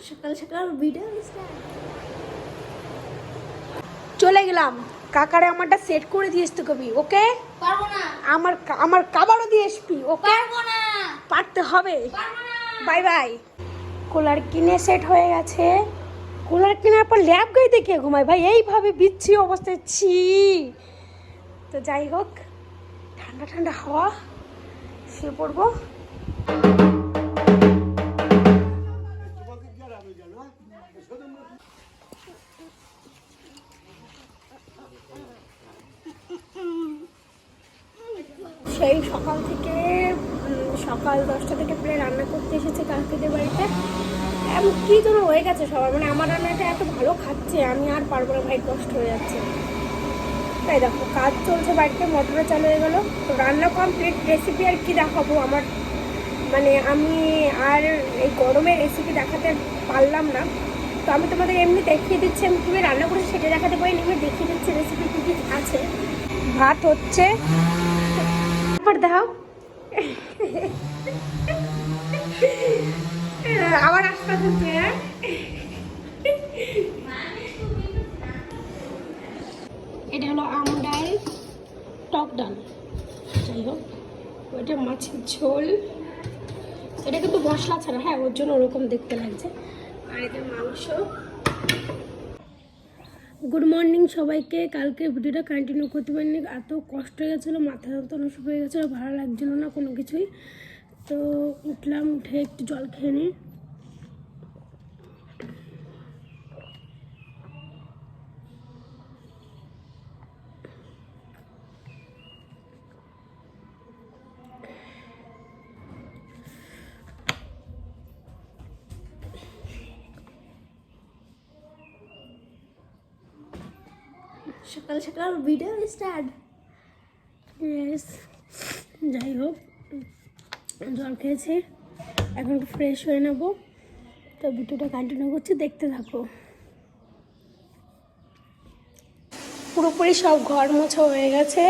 সকাল সকাল ভিডিও চলে গেলাম। কাকারে আমারটা সেট করে দিয়েছ তো কবি, ওকে? পারবো না। আমার কাবারও দিয়ে আসবি, ওকে? পারবো না। পারতে হবে। পারবো না। Bye bye. কুলার কিনে সেট হয়ে গেছে। কুলার কেনার পর ল্যাব গাইতে কে ঘুমায় ভাই? এইভাবে বিচ্ছি অবস্থায় ছি। তো যাই হোক, ঠান্ডা ঠান্ডা হাওয়া, শুয়ে পড়বো। সেই সকাল থেকে সকাল 10টা থেকে প্রায় রান্না করতে এসেছে কাকিদের বাড়িতে। এমন কী ধরো হয়ে গেছে সবার, মানে আমার রান্নাটা এত ভালো খাচ্ছে, আমি আর পারবো না ভাই, কষ্ট হয়ে যাচ্ছে। তাই দেখো কাজ চলছে বাড়িতে, মোটরে চালু হয়ে গেলো। তো রান্না কমপ্লিট, রেসিপি আর কি দেখাবো আমার, মানে আমি আর এই গরমে রেসিপি দেখাতে পারলাম না। তো আমি তোমাদের এমনি দেখিয়ে দিচ্ছি আমি কীভাবে রান্না করেছি, সেটা দেখাতে পারিনি, আমি দেখিয়ে দিচ্ছি রেসিপি কী কী আছে। ভাত হচ্ছে, দাও আবার আশপাশ হচ্ছে। এটা হলো আম ডাল, টক ডাল, যাই হোক। ওইটা মাছের ঝোল, এটা কিন্তু মশলা ছাড়া, হ্যাঁ ওর জন্য ওরকম দেখতে লাগছে। আর এটা মাংস। গুড মর্নিং সবাইকে। কালকে ভিডিওটা কন্টিনিউ করতে পারিনি, এত কষ্ট হয়ে গেছিলো, মাথা যন্ত্রণা শুরু হয়ে গেছিলো, ভালো লাগছিলো না কোনো কিছুই। তো উঠলাম, উঠে একটু জল খেয়ে নিই। সকাল সকাল ভিডিও স্টার্ট। যাই হোক, জল খেয়েছি, এখন একটু ফ্রেশ হয়ে নেবো। তো ভিডিওটা কন্টিনিউ করছি, দেখতে থাকো। পুরোপুরি সব ঘর মোছা হয়ে গেছে,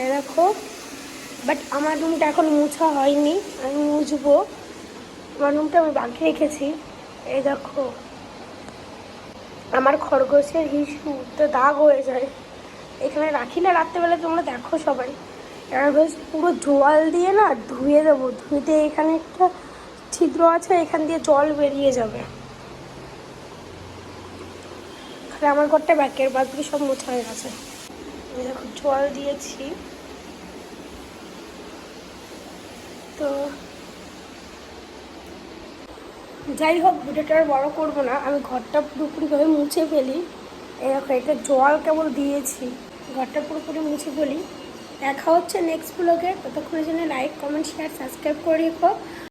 এই দেখো। বাট আমার রুমটা এখন মোছা হয়নি, আমি মুছবো। আমার রুমটা আমি বাকি রেখেছি, এই দেখো। আমার খরগোশের হিসু তো দাগ হয়ে যায়, এখানে রাখি না রাত্রেবেলা, তোমরা দেখো সবাই। এবার বেশ পুরো জল দিয়ে না ধুয়ে দেবো, ধুইতে এখানে একটা ছিদ্র আছে, এখান দিয়ে জল বেরিয়ে যাবে। খালি আমার ঘরটা ব্যাকের, বাদ দিয়ে সব মোছা হয়ে গেছে। আমি দেখো জল দিয়েছি। তো যাই হোক, ভিডিওটা আর বড়ো করবো না, আমি ঘরটা পুরোপুরিভাবে মুছে ফেলি। এই দেখো, এটা জল কেবল দিয়েছি, ঘরটা পুরোপুরি মুছে ফেলি। দেখা হচ্ছে নেক্সট ব্লগে, ততক্ষণের জন্য লাইক কমেন্ট শেয়ার সাবস্ক্রাইব করে রেখো।